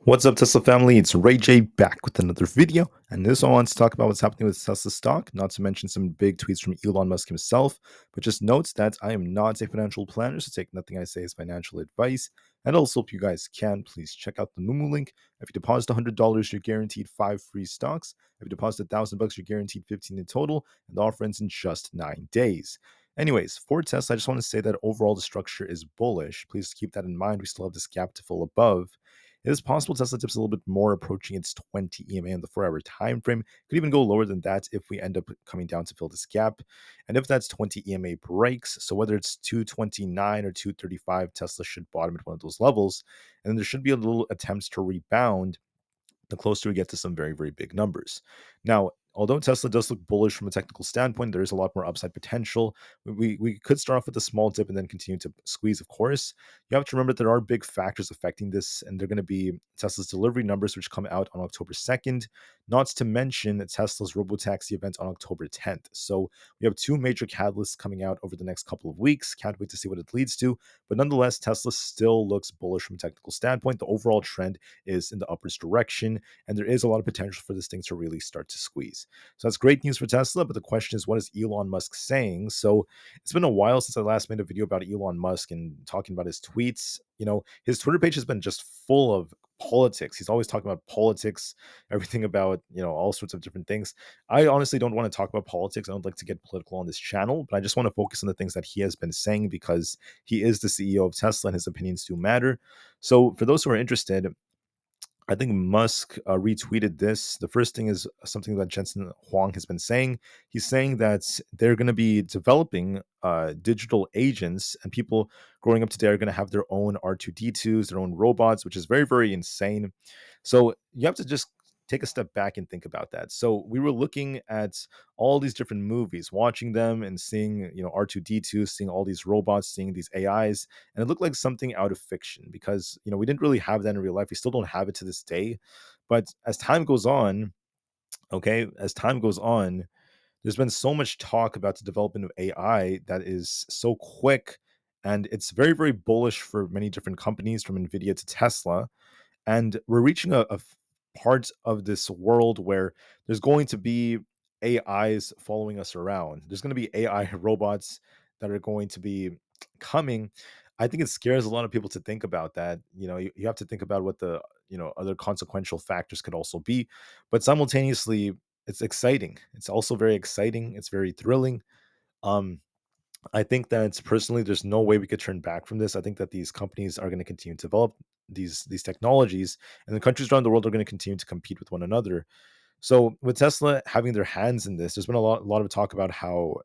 What's up, Tesla family? It's Ray J back with another video, and this one wants to talk about what's happening with Tesla stock, not to mention some big tweets from Elon Musk himself. But just notes that I am not a financial planner, so take nothing I say as financial advice. And also, if you guys can, please check out the Moomoo link. If you deposit $100, you're guaranteed 5 free stocks. If you deposit $1,000, you're guaranteed 15 in total, and the offer ends in just 9 days. Anyways, for Tesla, I just want to say that overall the structure is bullish. Please keep that in mind. We still have this gap to fill above. It is possible Tesla dips a little bit more, approaching its 20 EMA in the 4-hour time frame. Could even go lower than that if we end up coming down to fill this gap. And if that's 20 EMA breaks, so whether it's 229 or 235, Tesla should bottom at one of those levels. And then there should be a little attempts to rebound the closer we get to some very, very big numbers. Now, although Tesla does look bullish from a technical standpoint, there is a lot more upside potential. We could start off with a small dip and then continue to squeeze, of course. You have to remember there are big factors affecting this, and they're going to be Tesla's delivery numbers, which come out on October 2nd, not to mention Tesla's Robotaxi event on October 10th. So we have two major catalysts coming out over the next couple of weeks. Can't wait to see what it leads to. But nonetheless, Tesla still looks bullish from a technical standpoint. The overall trend is in the upwards direction, and there is a lot of potential for this thing to really start to squeeze. So that's great news for Tesla, but the question is, what is Elon Musk saying? So it's been a while since I last made a video about Elon Musk and talking about his tweets. His Twitter page has been just full of politics. He's always talking about politics, everything about, all sorts of different things. I honestly don't want to talk about politics. I don't like to get political on this channel, but I just want to focus on the things that he has been saying because he is the CEO of Tesla and his opinions do matter. So for those who are interested, I think Musk retweeted this. The first thing is something that Jensen Huang has been saying. He's saying that they're going to be developing digital agents, and people growing up today are going to have their own R2D2s, their own robots, which is very, very insane. So you have to just take a step back and think about that. So we were looking at all these different movies, watching them and seeing, R2D2, seeing all these robots, seeing these AIs, and it looked like something out of fiction because, we didn't really have that in real life. We still don't have it to this day. But as time goes on, okay, as time goes on, there's been so much talk about the development of AI that is so quick, and it's very, very bullish for many different companies from Nvidia to Tesla. And we're reaching a part of this world where there's going to be AIs following us around. There's going to be AI robots that are going to be coming. I think it scares a lot of people to think about that. You have to think about what the other consequential factors could also be, but simultaneously, it's exciting. It's also very exciting. It's very thrilling. Um, I think that personally, there's no way we could turn back from this. I think that these companies are going to continue to develop these technologies, and the countries around the world are going to continue to compete with one another. So with Tesla having their hands in this, there's been a lot of talk about how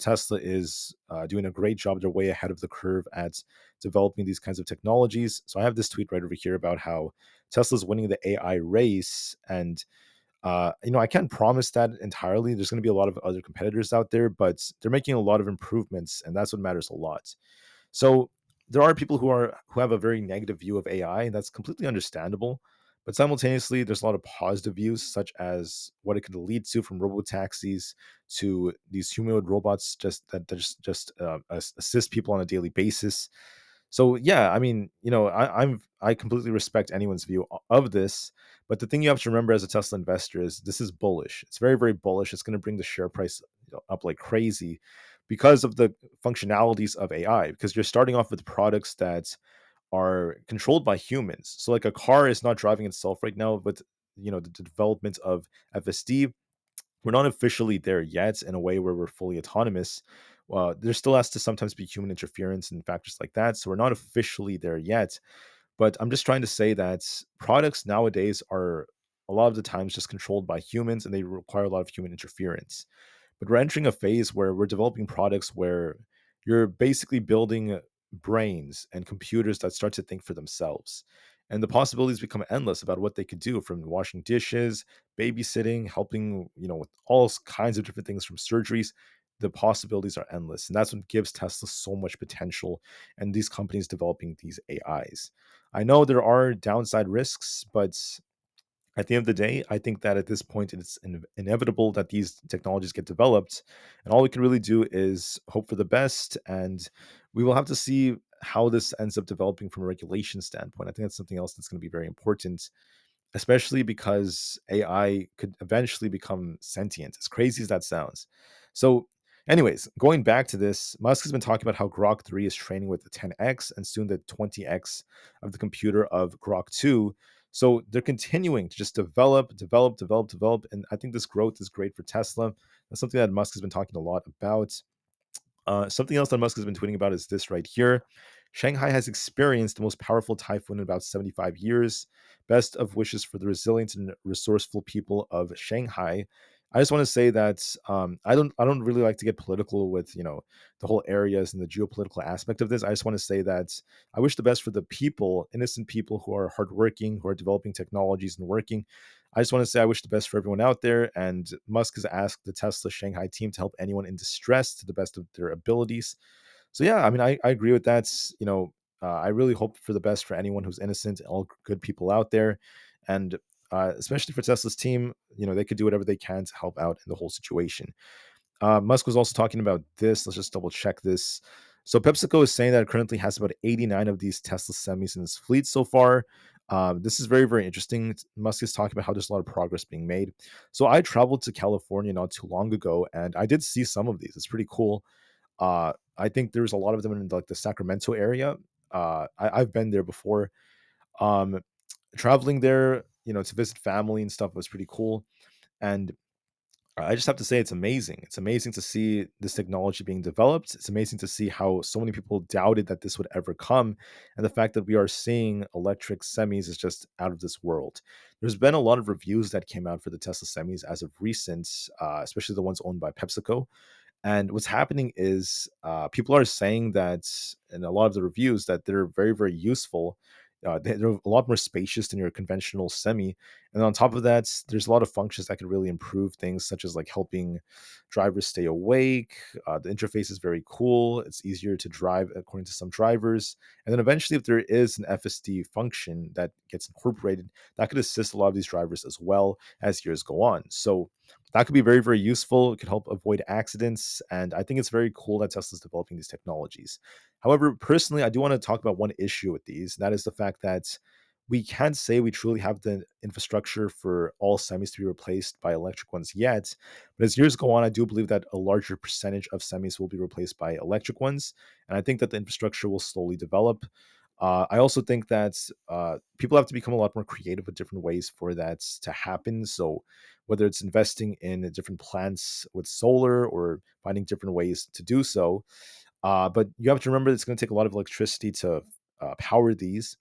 Tesla is doing a great job. They're way ahead of the curve at developing these kinds of technologies. So I have this tweet right over here about how Tesla's winning the AI race, and I can't promise that entirely. There's going to be a lot of other competitors out there, but they're making a lot of improvements, and that's what matters a lot. So there are people who have a very negative view of AI, and that's completely understandable. But simultaneously, there's a lot of positive views, such as what it could lead to, from robotaxis to these humanoid robots that just assist people on a daily basis. So yeah, I mean, I completely respect anyone's view of this, but the thing you have to remember as a Tesla investor is this is bullish. It's very, very bullish. It's going to bring the share price up like crazy because of the functionalities of AI. Because you're starting off with products that are controlled by humans. So like a car is not driving itself right now, but the development of FSD, we're not officially there yet in a way where we're fully autonomous. There still has to sometimes be human interference and factors like that. So we're not officially there yet. But I'm just trying to say that products nowadays are a lot of the times just controlled by humans, and they require a lot of human interference. But we're entering a phase where we're developing products where you're basically building brains and computers that start to think for themselves. And the possibilities become endless about what they could do, from washing dishes, babysitting, helping, with all kinds of different things, from surgeries. The possibilities are endless. And that's what gives Tesla so much potential, and these companies developing these AIs. I know there are downside risks, but at the end of the day, I think that at this point, it's inevitable that these technologies get developed, and all we can really do is hope for the best. And we will have to see how this ends up developing from a regulation standpoint. I think that's something else that's going to be very important, especially because AI could eventually become sentient, as crazy as that sounds. So, anyways, going back to this, Musk has been talking about how Grok 3 is training with the 10x and soon the 20x of the computer of Grok 2. So they're continuing to just develop. And I think this growth is great for Tesla. That's something that Musk has been talking a lot about. Something else that Musk has been tweeting about is this right here. Shanghai has experienced the most powerful typhoon in about 75 years. Best of wishes for the resilient and resourceful people of Shanghai. I just want to say that I don't really like to get political with the whole areas and the geopolitical aspect of this. I just want to say that I wish the best for the people, innocent people who are hardworking, who are developing technologies and working. I just want to say I wish the best for everyone out there. And Musk has asked the Tesla Shanghai team to help anyone in distress to the best of their abilities. So yeah, I mean, I agree with that. I really hope for the best for anyone who's innocent, all good people out there, and especially for Tesla's team. They could do whatever they can to help out in the whole situation. Musk was also talking about this. Let's just double check this. So PepsiCo is saying that it currently has about 89 of these Tesla semis in its fleet so far. This is very, very interesting. Musk is talking about how there's a lot of progress being made. So I traveled to California not too long ago, and I did see some of these. It's pretty cool. I think there's a lot of them in like the Sacramento area. I've been there before. Um, Traveling there, to visit family and stuff was pretty cool. And I just have to say it's amazing. It's amazing to see this technology being developed. It's amazing to see how so many people doubted that this would ever come. And the fact that we are seeing electric semis is just out of this world. There's been a lot of reviews that came out for the Tesla semis as of recent, especially the ones owned by PepsiCo. And what's happening is people are saying that in a lot of the reviews that they're very, very useful. They're a lot more spacious than your conventional semi. And on top of that, there's a lot of functions that could really improve things, such as like helping drivers stay awake. The interface is very cool. It's easier to drive according to some drivers. And then eventually, if there is an FSD function that gets incorporated, that could assist a lot of these drivers as well as years go on. So that could be very, very useful. It could help avoid accidents. And I think it's very cool that Tesla's developing these technologies. However, personally, I do want to talk about one issue with these. And that is the fact that we can't say we truly have the infrastructure for all semis to be replaced by electric ones yet. But as years go on, I do believe that a larger percentage of semis will be replaced by electric ones. And I think that the infrastructure will slowly develop. I also think that people have to become a lot more creative with different ways for that to happen. So, whether it's investing in different plants with solar or finding different ways to do so, but you have to remember it's going to take a lot of electricity to power these,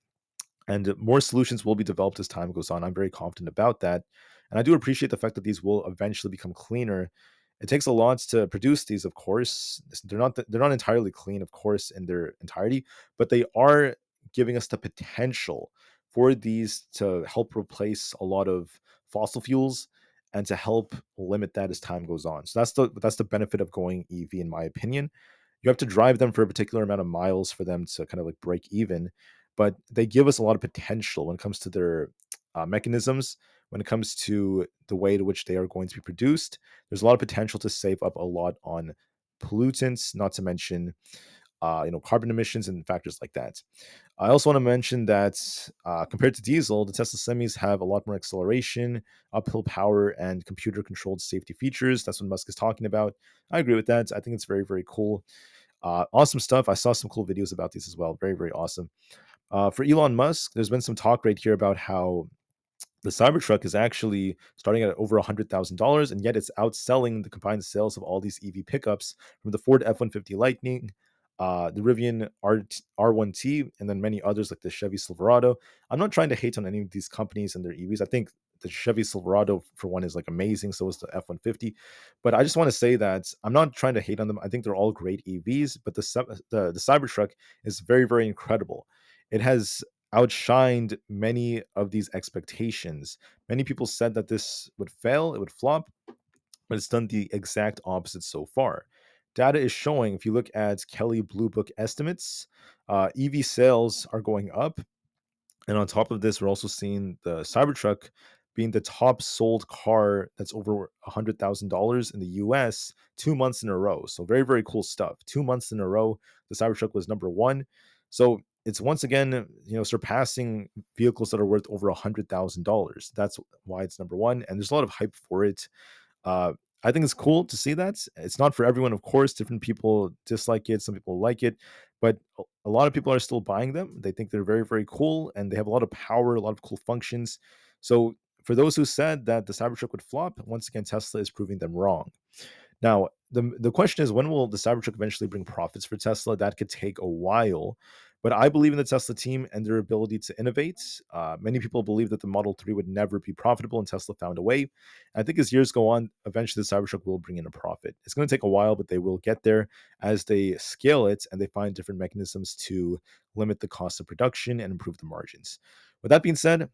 and more solutions will be developed as time goes on. I'm very confident about that, and I do appreciate the fact that these will eventually become cleaner. It takes a lot to produce these, of course. They're not entirely clean, of course, in their entirety, but they are giving us the potential for these to help replace a lot of fossil fuels and to help limit that as time goes on. So that's the benefit of going EV, in my opinion. You have to drive them for a particular amount of miles for them to kind of like break even, but they give us a lot of potential when it comes to their mechanisms, when it comes to the way to which they are going to be produced. There's a lot of potential to save up a lot on pollutants, not to mention carbon emissions and factors like that. I also want to mention that compared to diesel, the Tesla semis have a lot more acceleration, uphill power, and computer controlled safety features. That's what Musk is talking about. I agree with that. I think it's very, very cool. Awesome stuff. I saw some cool videos about these as well. Very, very awesome. For Elon Musk, there's been some talk right here about how the Cybertruck is actually starting at over $100,000, and yet it's outselling the combined sales of all these EV pickups from the Ford F-150 Lightning, the Rivian R1T, and then many others like the Chevy Silverado. I'm not trying to hate on any of these companies and their EVs. I think the Chevy Silverado, for one, is like amazing. So is the F-150. But I just want to say that I'm not trying to hate on them. I think they're all great EVs, but the Cybertruck is very, very incredible. It has outshined many of these expectations. Many people said that this would fail, it would flop, but it's done the exact opposite so far. Data is showing, if you look at Kelly Blue Book estimates, EV sales are going up. And on top of this, we're also seeing the Cybertruck being the top sold car that's over $100,000 in the US 2 months in a row. So very, very cool stuff. 2 months in a row, the Cybertruck was number one. So it's once again, surpassing vehicles that are worth over $100,000. That's why it's number one, and there's a lot of hype for it. uh, I think it's cool to see that. It's not for everyone, of course. Different people dislike it, some people like it, but a lot of people are still buying them. They think they're very, very cool, and they have a lot of power, a lot of cool functions. So for those who said that the Cybertruck would flop, once again, Tesla is proving them wrong. Now, the question is, when will the Cybertruck eventually bring profits for Tesla? That could take a while, but I believe in the Tesla team and their ability to innovate. Many people believe that the Model 3 would never be profitable, and Tesla found a way. I think as years go on, eventually the Cybertruck will bring in a profit. It's going to take a while, but they will get there as they scale it and they find different mechanisms to limit the cost of production and improve the margins. With that being said,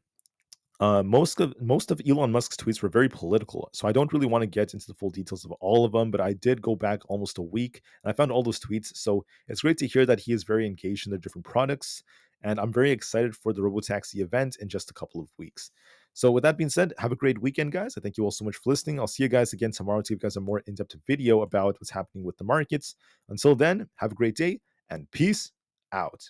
most of Elon Musk's tweets were very political, so I don't really want to get into the full details of all of them. But I did go back almost a week, and I found all those tweets. So it's great to hear that he is very engaged in their different products, and I'm very excited for the Robotaxi event in just a couple of weeks. So with that being said, have a great weekend, guys. I thank you all so much for listening. I'll see you guys again tomorrow to give you guys a more in-depth video about what's happening with the markets. Until then, have a great day and peace out.